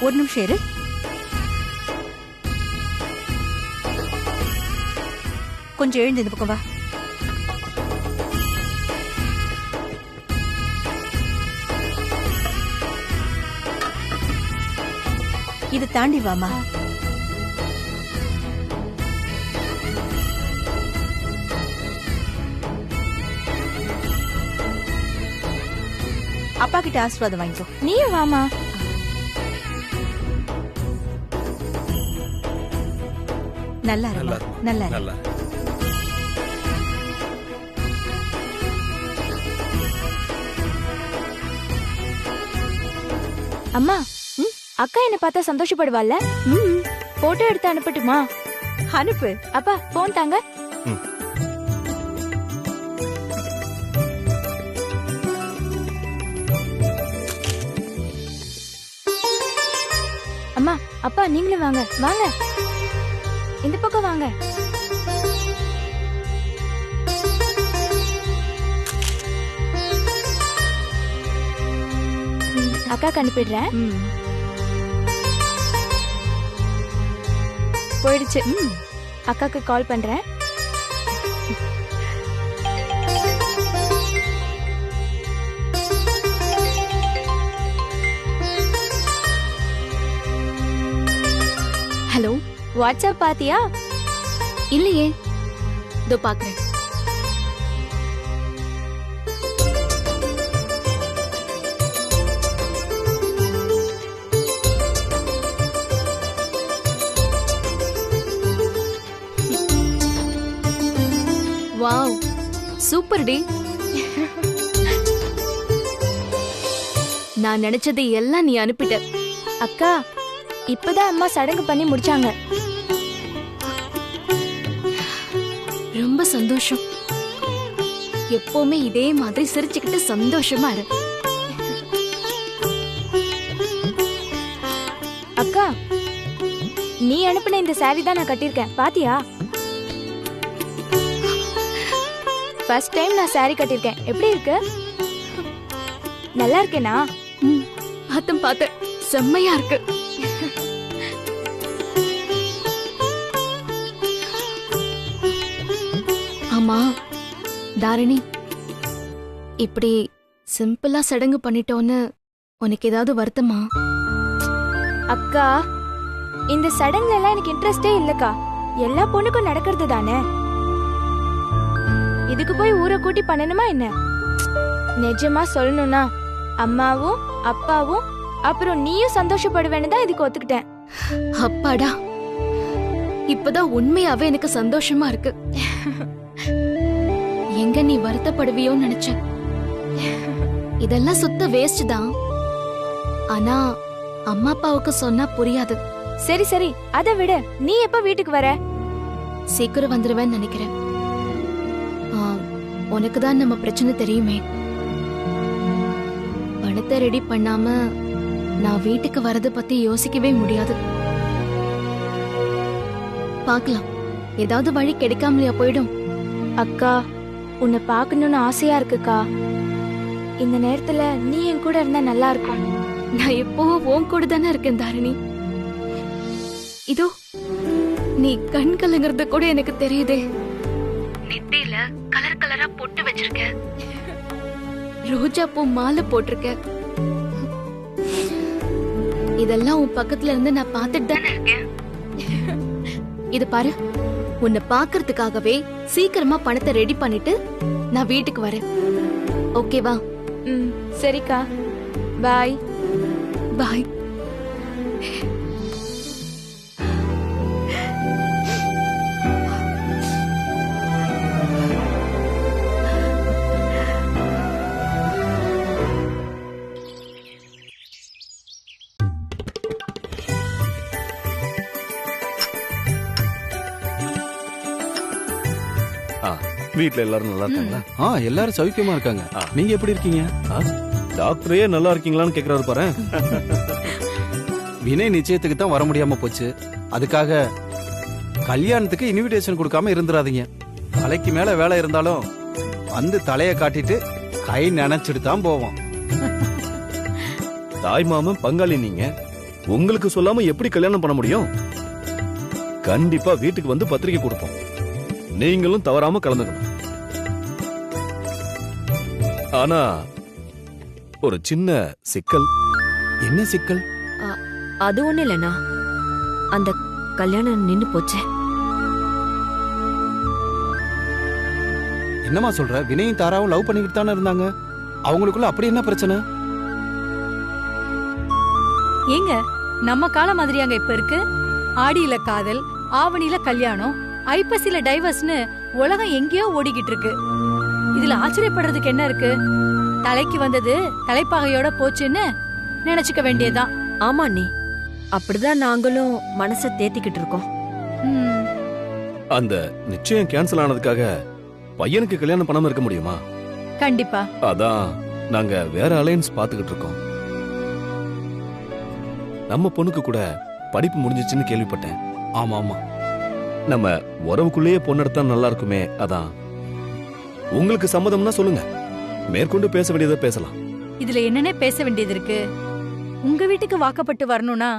ஒரு நிமிஷம் இரு. கொஞ்சம் எழுந்து இந்த பக்கம் வா. இது தாண்டி வாமா. அப்பா கிட்ட ஆசீர்வாதம் வாங்கிக்கோ. நீயும் வாமா. நல்லா இருமா, நல்லா இரு. நல்லா அம்மா, அக்கா என்ன பார்த்தா சந்தோஷப்படுவாள்ல? போட்டோ எடுத்து அனுப்பட்டுமா? அனுப்பு. அப்பா போன் தாங்க. அம்மா, அப்பா நீங்களும் வாங்க வாங்க, இந்த பக்கம் வாங்க. அக்காக்கு அனுப்பிடுறேன். போயிடுச்சு. அக்காக்கு கால் பண்றேன். ஹலோ, வாட்ஸ்அப் பாத்தியா? இல்லையே, இதோ பாக்குறேன். வாவ், சூப்பர் டி. நான் நினைச்சது எல்லாம் நீ அனுப்பிட்ட. அக்கா, இப்பதான் அம்மா சடங்கு பண்ணி முடிச்சாங்க. ரொம்ப சந்தோஷம். எப்பவுமே இதே மாதிரி சிரிச்சுக்கிட்டு சந்தோஷமா இரு. அக்கா, நீ அனுப்பின இந்த சாரி தான் நான் கட்டியிருக்கேன், பாத்தியா? ஃபர்ஸ்ட் டைம் நான் சாரி கட்டியிருக்கேன். எப்படி இருக்கு? நல்லா இருக்கேனா? பார்த்தேன் பார்த்தேன், செம்மையா இருக்கு. ஆமா தாரிணி, இப்படி சிம்பிளா சடங்கு பண்ணிட்டோன்னு உனக்கு ஏதாவது வருத்தமா? அக்கா, இந்த சடங்குல எல்லாம் எனக்கு இன்ட்ரெஸ்டே இல்லக்கா. எல்லா பொண்ணுக்கும் நடக்கிறது தானே. இதுக்கு போய் ஊரை கூட்டி பண்ணணுமா என்ன? நிஜமா சொல்லணும்னா அம்மாவும் அப்பாவும் அப்புறம் நீயும் சந்தோஷப்படுவேன்னு தான் இதுக்கு ஒத்துக்கிட்டேன். அப்பாடா, இப்பதான் உண்மையாவே எனக்கு சந்தோஷமா இருக்கு. எங்க நீ வருத்தப்படுவியோன்னு நினைச்சேன். இதெல்லாம் சுத்த வேஸ்ட் தான். ஆனா அம்மா அப்பாவுக்கு சொன்னா புரியாது. சரி சரி, அதை விட நீ எப்ப வீட்டுக்கு வர? சீக்கிரம் வந்துருவேன்னு நினைக்கிறேன். உனக்கு தான் நம்ம பிரச்சனை தெரியுமே. பணத்தை ரெடி பண்ணாம நான் வீட்டுக்கு வரத பத்தி யோசிக்கவே முடியாது. பார்க்கலாம், ஏதாவது வழி கிடைக்காமலையா போயிடும். அக்கா, உன்னை பார்க்கணும்னு ஆசையா இருக்குக்கா. இந்த நேரத்துல நீ என் கூட இருந்தா நல்லா இருக்கும். நான் எப்பவும் உன் கூட தானே இருக்கேன் தாரிணி. இதோ நீ கண் கலங்குறது கூட எனக்கு தெரியுதே. நெத்தியில கலர் கலரா பொட்டு வச்சிருக்க, ரோஜா பூ மாலை போட்டிருக்க. இதெல்லாம் உன் பக்கத்துல இருந்து நான் பார்த்துட்டு தானே இருக்கேன். இது பாரு, உன்னை பாக்குறதுக்காகவே சீக்கிரமா பணத்தை ரெடி பண்ணிட்டு நான் வீட்டுக்கு வரேன். ஓகேவா? சரிக்கா, பாய் பாய். வீட்ல எல்லாரும் நல்லா இருக்காங்களா? எல்லாரும் சௌக்கியமா இருக்காங்க. நீங்க எப்படி இருக்கீங்க? டாக்டரே நல்லா இருக்கீங்களான்னு கேக்குறாரு பாரு. வினய் நிச்சயத்துக்கு தான் வர முடியாம போச்சு. அதுக்காக கல்யாணத்துக்கு இன்விடேஷன் கொடுக்காம இருந்துராதீங்க. தலைக்கு மேல வேலை இருந்தாலும் வந்து தலைய காட்டிட்டு கை நினைச்சிட்டு தான் போவோம். தாய் மாமன் பங்காளி நீங்க, உங்களுக்கு சொல்லாம எப்படி கல்யாணம் பண்ண முடியும்? கண்டிப்பா வீட்டுக்கு வந்து பத்திரிக்கை கொடுப்போம். நீங்களும் தவறாம கலந்துக்கணும். ஆனா ஒரு சின்ன சிக்கல். என்ன சிக்கல்? அது ஒண்ணு இல்லைண்ணா, அந்த கல்யாணம் நின்னு போச்சு. என்னம்மா சொல்ற? வினயும் தாராவும் லவ் பண்ணிக்கிட்டு தானே இருந்தாங்க. அவங்களுக்குள்ள அப்படி என்ன பிரச்சனை? ஏங்க நம்ம காலம் மாதிரியாங்க இப்ப இருக்கு? ஆடியில காதல், ஆவணியில கல்யாணம், ஐப்பசில டைவர்ஸ்னு உலகம் எங்கேயோ ஓடிக்கிட்டு இருக்கு. இதுல ஆச்சரியப்படுறதுக்கு என்ன இருக்கு? தலைக்கு வந்தது தலைப்பாகையோட போச்சுன்னு நினைச்சுக்க வேண்டியதுதான். ஆமா அண்ணி, அப்படிதான் நாங்களும் மனசை தேத்திக்கிட்டு இருக்கோம். ம், அந்த நிச்சயம் கேன்சல் ஆனதுக்காக பையனுக்கு கல்யாணம் பண்ணாம இருக்க முடியுமா? கண்டிப்பா. அதான் நாங்க வேற அலையன்ஸ் பாத்துக்கிட்டு இருக்கோம். நம்ம பொண்ணுக்கு கூட படிப்பு முடிஞ்சிச்சுன்னு கேள்விப்பட்டேன். ஆமா ஆமா, நம்ம உறவுக்குள்ளேயே பொண்ணு எடுத்தா நல்லா இருக்குமே. அதான் உங்களுக்கு சம்மதம்னா சொல்லுங்க, மேற்கொண்டு பேச வேண்டியதை பேசலாம். இதுல என்னன்னே பேச வேண்டியது இருக்கு? உங்க வீட்டுக்கு வாக்கப்பட்டு வரணும்னா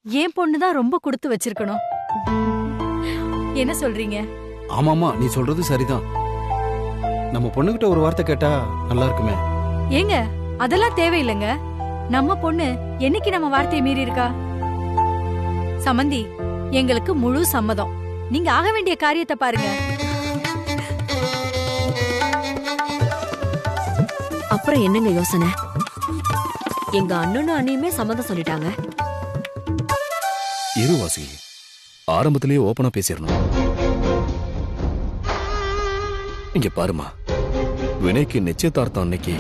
என் பொண்ணுதான் ரொம்ப கொடுத்து வச்சிருக்கணும். என்ன சொல்றீங்க? ஆமாமா, நீ சொல்றது சரிதான். நம்ம பொண்ணுகிட்ட ஒரு வார்த்தை கேட்டா நல்லா இருக்குமே. ஏங்க அதெல்லாம் தேவையில்லைங்க. நம்ம பொண்ணு என்னைக்கு நம்ம வார்த்தையை மீறி இருக்கா? சமந்தி, எங்களுக்கு முழு சம்மதம். நீங்க ஆக வேண்டிய காரியத்தை பாருங்க. அப்புறம் என்னங்க யோசனை? எங்க அண்ணனும் அண்ணியுமே சம்மதம் சொல்லிட்டாங்க. இரு வாசி, ஆரம்பத்திலேயே ஓபனா பேசிடணும். இங்க பாருமா, வினைக்கு நிச்சயதார்த்தம் அன்னைக்கு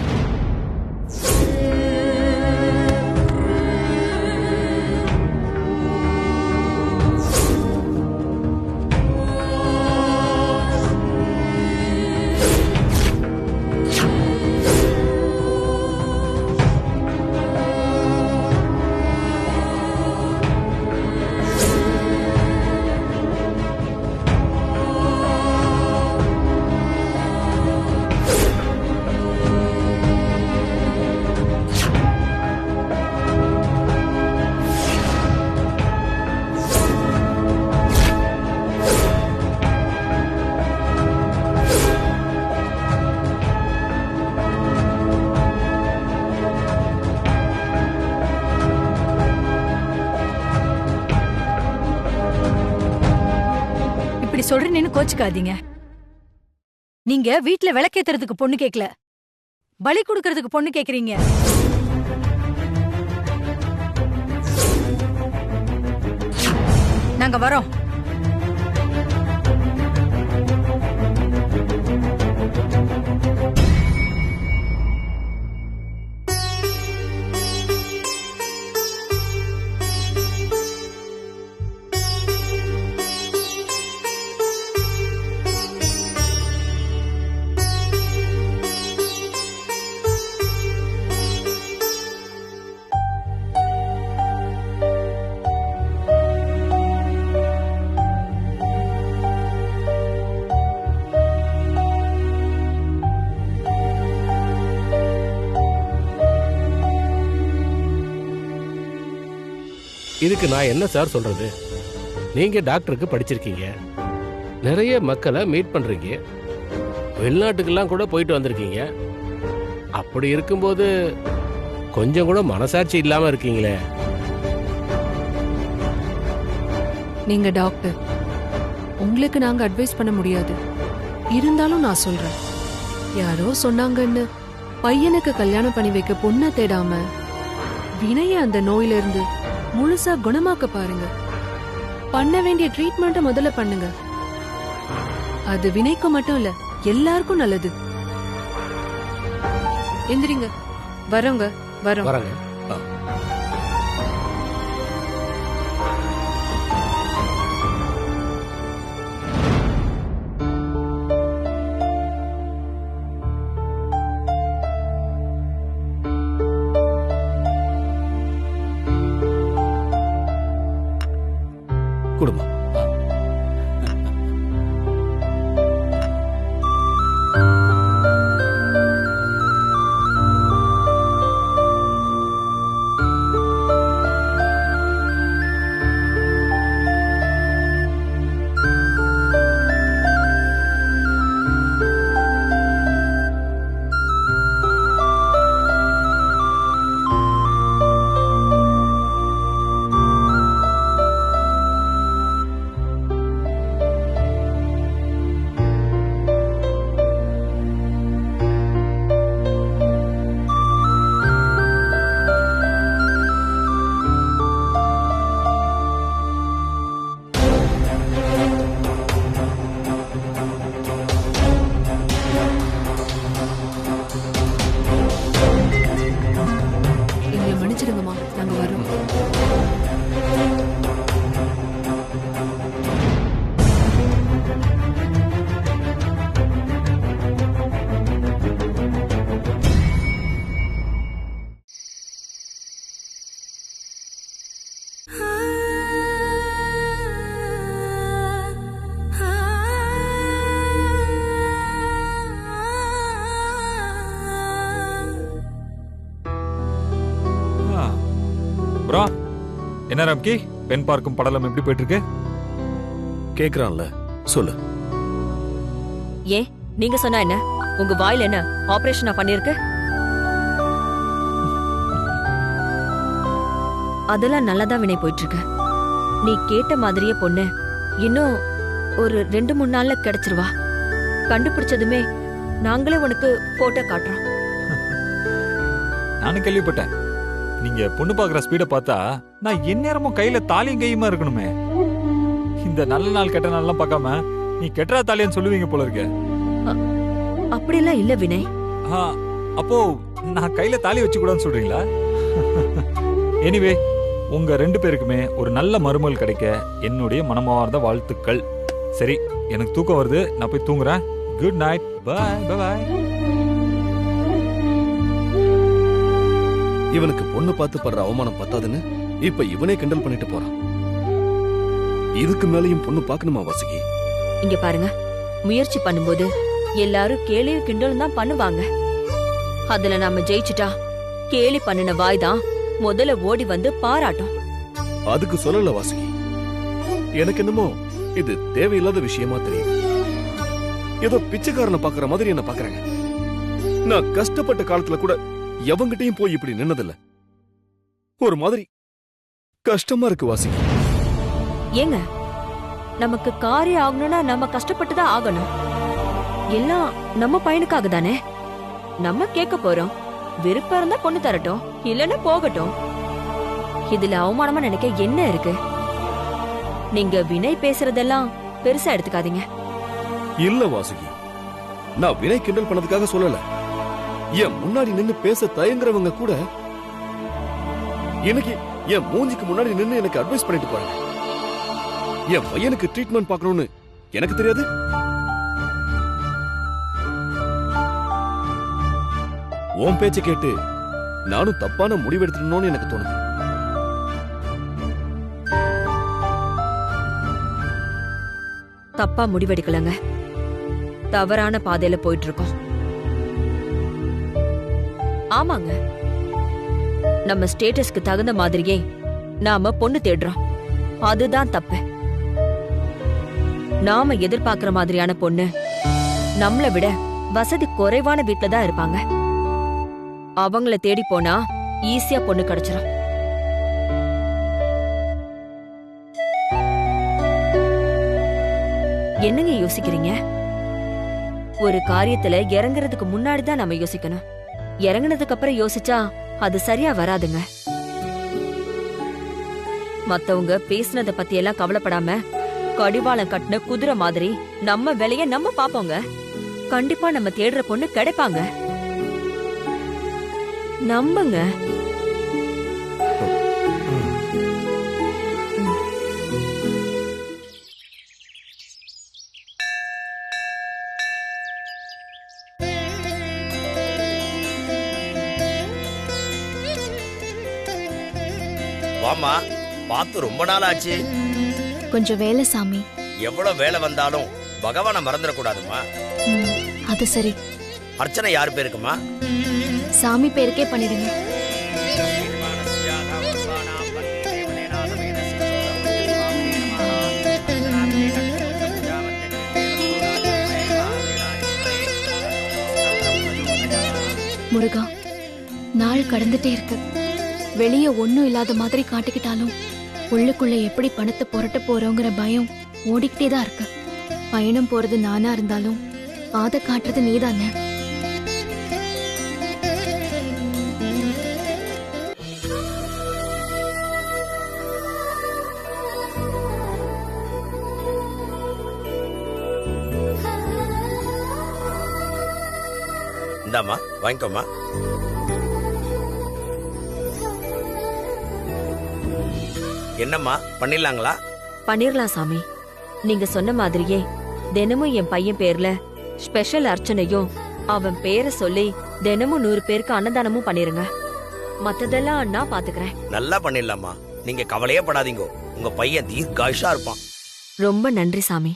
சொல்றேன்னு கோச்சுக்காதீங்க. நீங்க வீட்ல விளக்கேத்துறதுக்கு பொண்ணு கேக்கல, பலி கொடுக்கறதுக்கு பொண்ணு கேக்குறீங்க. நாங்க வரோம். இதுக்கு நான் என்ன சார் சொல்றது? நீங்க டாக்டருக்கு படிச்சிருக்கீங்க, நிறைய மக்களை மீட் பண்றீங்க, வெளிநாட்டுக்கெல்லாம் கூட போயிட்டு வந்திருக்கீங்க. அப்படி இருக்கும்போது கொஞ்சம் கூட மனசாட்சி இல்லாம இருக்கீங்களே. நீங்க டாக்டர், உங்களுக்கு நாங்க அட்வைஸ் பண்ண முடியாது. இருந்தாலும் நான் சொல்றேன், யாரோ சொன்னாங்கன்னு பையனுக்கு கல்யாணம் பண்ணி வைக்க பொண்ணை தேடாம வினைய அந்த நோயில இருந்து முழுசா குணமாக்க பாருங்க. பண்ண வேண்டிய ட்ரீட்மெண்ட்டை முதல்ல பண்ணுங்க. அது வினைக்கு மட்டும் இல்ல, எல்லாருக்கும் நல்லது. எந்திரிங்க, வரோங்க, வரோம். வரங்க. குடும்பம் அப்புறம் என்ன ராம்கி, பெண் பார்க்கும் படலம் எப்படி போயிட்டு இருக்கு? கேக்குறான்ல, சொல்லு. ஏன் நீங்க சொன்னா என்ன? உங்க வாயில என்ன ஆபரேஷனா பண்ணிருக்கு? அதெல்லாம் நல்லாதான் வினை போயிட்டு இருக்கு. நீ கேட்ட மாதிரியே பொண்ணு இன்னும் ஒரு 2-3 நாள்ல கிடைச்சிருவா. கண்டுபிடிச்சதுமே நாங்களே உனக்கு போட்டோ காட்டுறோம். நானும் கேள்விப்பட்டேன். நீங்க பொண்ணு பாக்குற ஸ்பீட பார்த்தா நான் எந்நேரமும் கையில தாலியும் கையுமா இருக்கணுமே. இந்த நல்ல நாள் கெட்ட நாள்லாம் பார்க்காம நீ கெட்டரா தாலியான்னு சொல்லுவீங்க போல இருக்க. அப்படியெல்லாம் இல்ல வினய். அப்போ நான் கையில தாலி வச்சு கூடாதுன்னு சொல்றீங்களா? எனிவே, உங்க 2 பேருக்குமே ஒரு நல்ல மருமகள் கிடைக்க என்னுடைய மனமார்ந்த வாழ்த்துக்கள். சரி, எனக்கு தூக்கம் வருது, நான் போய் தூங்குறேன். Good night. Bye bye. இவனுக்கு பொண்ணு பார்த்து படுற அவமானம் பத்தாதுன்னு இப்ப இவனே கிண்டல் பண்ணிட்டு போறான். இதுக்கு மேலையும் பொண்ணு பார்க்கணுமா வாசுகி? இங்க பாருங்க, முயற்சி பண்ணும்போது எல்லாரும் கேலியும் கிண்டலும் தான் பண்ணுவாங்க. அதுல நாம ஜெயிச்சுட்டா கேலி பண்ணின வாய் தான் முதல்ல ஓடி வந்து பாராட்டும். அதுக்கு சொல்லல வாசுகி. எனக்கு என்னமோ இது தேவையில்லாத விஷயமா தெரியுது. ஏதோ பிச்சைக்காரனை பாக்குற மாதிரி என்ன பாக்குறாங்க. நான் கஷ்டப்பட்ட காலத்துல கூட எவங்கிட்டையும் போய் இப்படி நின்னதில்ல. ஒரு மாதிரி கஷ்டமா இருக்கு வாசுகி. ஏங்க, நமக்கு காரியம் ஆகணும்னா நம்ம கஷ்டப்பட்டுதான் ஆகணும். எல்லாம் நம்ம பையனுக்காக தானே. நம்ம கேட்க போறோம். விருப்பம் இருந்தா பொண்ணு தரட்டும், இல்லன்னா போகட்டும். இதுல அவமானமா நினைக்க என்ன இருக்கு? நீங்க வினய் பேசுறதெல்லாம் பெருசா எடுத்துக்காதீங்க. இல்ல வாசுகி, நான் வினய் கிண்டல் பண்ணதுக்காக சொல்லல. என் முன்னாடி நின்னு பேச தயங்குறவங்க கூட எனக்கு என் மூஞ்சிக்கு முன்னாடி நின்னு எனக்கு அட்வைஸ் பண்ணிட்டு போறாங்க. என் பையனுக்கு ட்ரீட்மெண்ட் பார்க்கணும்னு எனக்கு தெரியாது. உன் பேச்சை கேட்டு நானும் தப்பான முடிவெடுத்துடணும்னு எனக்கு தோணுது. தப்பா முடிவெடுக்கலங்க, தவறான பாதையில போயிட்டு இருக்கோம். ஆமாங்க, நம்ம ஸ்டேட்டஸ்க்கு தகுந்த மாதிரியே நாம பொண்ணு தேடுறோம். அதுதான் தப்பு. நாம எதிர்பார்க்கிற மாதிரியான பொண்ணு நம்மள விட வசதி குறைவான வீட்ல தான் இருப்பாங்க. அவங்கள தேடி போனா ஈஸியா பொண்ணு கிடைச்சிடும். என்னங்க யோசிக்கிறீங்க? ஒரு காரியத்துல இறங்குறதுக்கு முன்னாடி தான் நம்ம யோசிக்கணும். இறங்குனதுக்கு அப்புறம் யோசிச்சா அது சரியா வராதுங்க. மத்தவங்க பேசுனத பத்தி எல்லாம் கவலைப்படாம கடிவாளம் கட்டின குதிரை மாதிரி நம்ம வேலைய நம்ம பாப்போங்க. கண்டிப்பா நம்ம தேடுற பொண்ணு கிடைப்பாங்க. நம்புங்க. வாமா, பார்த்து ரொம்ப நாள் ஆச்சு. கொஞ்சம் வேலை சாமி. எவ்வளவு வேலை வந்தாலும் பகவானை மறந்துடக்கூடாதுமா. அது சரி. அர்ச்சனை யாரு பேருக்குமா? சாமி பேருக்கே பண்ணிடுங்க. முருகா, நாள் கடந்துட்டே இருக்கு. வெளியே ஒண்ணும் இல்லாத மாதிரி காட்டிக்கிட்டாலும் உள்ளுக்குள்ள எப்படி பணத்தை புரட்ட போறோங்கிற பயம் ஓடிக்கிட்டே தான் இருக்கு. பயணம் போறது நானா இருந்தாலும் பாதை காட்டுறது நீதானே. இந்தாமா, வாங்கிக்கோமா. என்னம்மா, பண்ணிடலாங்களா? பண்ணிரலாம் சாமி. நீங்க சொன்ன மாதிரியே தினமும் என் பையன் பேர்ல ஸ்பெஷல் அர்ச்சனையும் அவன் பேரை சொல்லி தினமும் 100 பேருக்கு அன்னதானமும் பண்ணிருங்க. மத்ததெல்லாம் நான் பாத்துக்கிறேன். நல்லா பண்ணிடலாமா, நீங்க கவலையே படாதீங்க. உங்க பையன் தீர்க்காயுஷா இருப்பான். ரொம்ப நன்றி சாமி.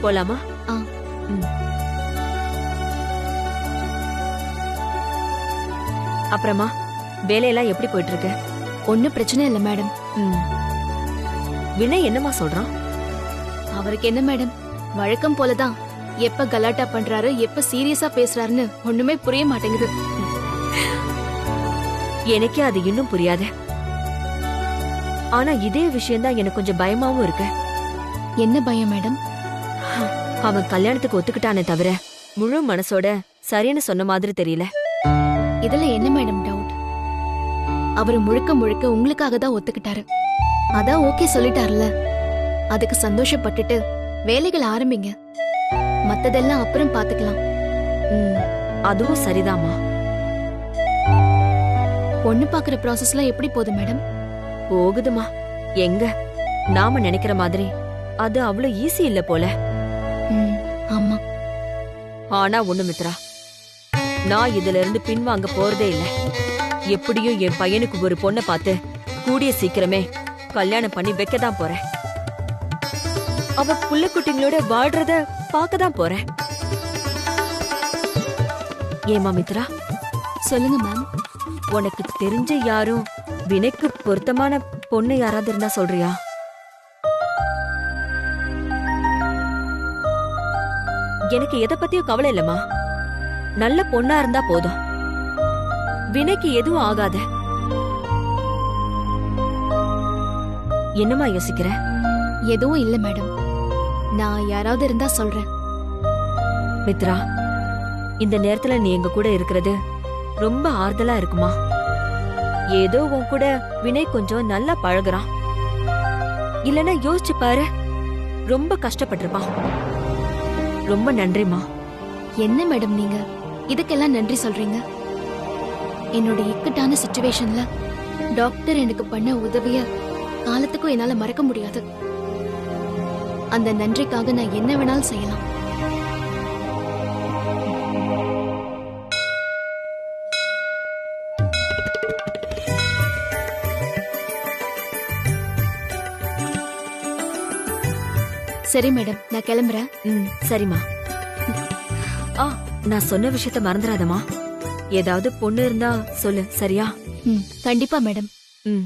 போலாமா? அப்புறமா வேலையெல்லாம் எப்படி போயிட்டு இருக்கு? ஒன்னும் பிரச்சனை இல்லை மேடம். ம். வினய் என்னமா சொல்றான்? அவருக்கு என்ன மேடம், வழக்கம் போலதான். எப்ப கலாட்டா பண்றாரு, எப்ப சீரியஸா பேசுறாருன்னு ஒண்ணுமே புரிய மாட்டேங்குது. எனக்கே அது இன்னும் புரியாது. ஆனா இதே விஷயம்தான் எனக்கு கொஞ்சம் பயமாவும் இருக்கு. என்ன பயம் மேடம்? அவன் கல்யாணத்துக்கு ஒத்துக்கிட்டானே தவிர முழு மனசோட சரின்னு சொன்ன மாதிரி தெரியல. இதுல என்ன மேடம் டவுட்? அவரு முழுக்க முழுக்க உங்களுக்காக தான் ஒத்துக்கிட்டாரு. அதான் ஓகே சொல்லிட்டார்ல. அதுக்கு சந்தோஷப்பட்டுட்டு வேலைகள் ஆரம்பிங்க. மத்ததெல்லாம் அப்புறம் பாத்துக்கலாம். ம், அதுவும் சரிதாம்மா. பொண்ணு பாக்குற ப்ராசஸ்லாம் எப்படி போகுது மேடம்? போகுதுமா. எங்க நாம நினைக்கிற மாதிரி அது அவ்வளவு ஈஸி இல்ல போல. ஆமா. ஆனா ஒண்ணு மித்ரா, நான் இதுல இருந்து பின்வாங்க போறதே இல்ல. எப்படியும் என் பையனுக்கு ஒரு பொண்ணை பார்த்து கூடிய சீக்கிரமே கல்யாணம் பண்ணி வைக்கதான் போறேன். அவ புள்ள குட்டிங்களோட வாழ்றத பார்க்கதான் போறேன். ஏமா மித்ரா? சொல்லுங்க மேம். உனக்கு தெரிஞ்ச யாரும் வினைக்கு பொருத்தமான பொண்ணு யாராவது இருந்தா சொல்றியா? எனக்கு எதை பத்தியும் கவலை இல்லம்மா. நல்ல பொண்ணா இருந்தா போதும். வினைக்கு எதுவும் ஆகாத. என்னம்மா யோசிக்கிற? எதுவும் இல்ல மேடம். நான் யாராவது இருந்தா சொல்றேன். மித்ரா, இந்த நேரத்துல நீ எங்க கூட இருக்கிறது ரொம்ப ஆறுதலா இருக்குமா? ஏதோ உன் கூட வினய் கொஞ்சம் நல்லா பழகுறான். இல்லன்னா யோசிச்சு பாரு, ரொம்ப கஷ்டப்பட்டிருப்பான். ரொம்ப நன்றிமா. என்ன மேடம் நீங்க இதுக்கெல்லாம் நன்றி சொல்றீங்க? என்னோட இக்கட்டான சிச்சுவேஷன்ல டாக்டர் எனக்கு பண்ண உதவிய காலத்துக்கும் என்னால மறக்க முடியாது. அந்த நன்றிக்காக நான் என்ன வேணாலும் செய்யலாம். சரி மேடம், நான் கிளம்புறேன். சரிம்மா. நான் சொன்ன விஷயத்த மறந்துடாதம்மா. ஏதாவது பொண்ணு இருந்தா சொல்லு, சரியா? கண்டிப்பா மேடம். ம்.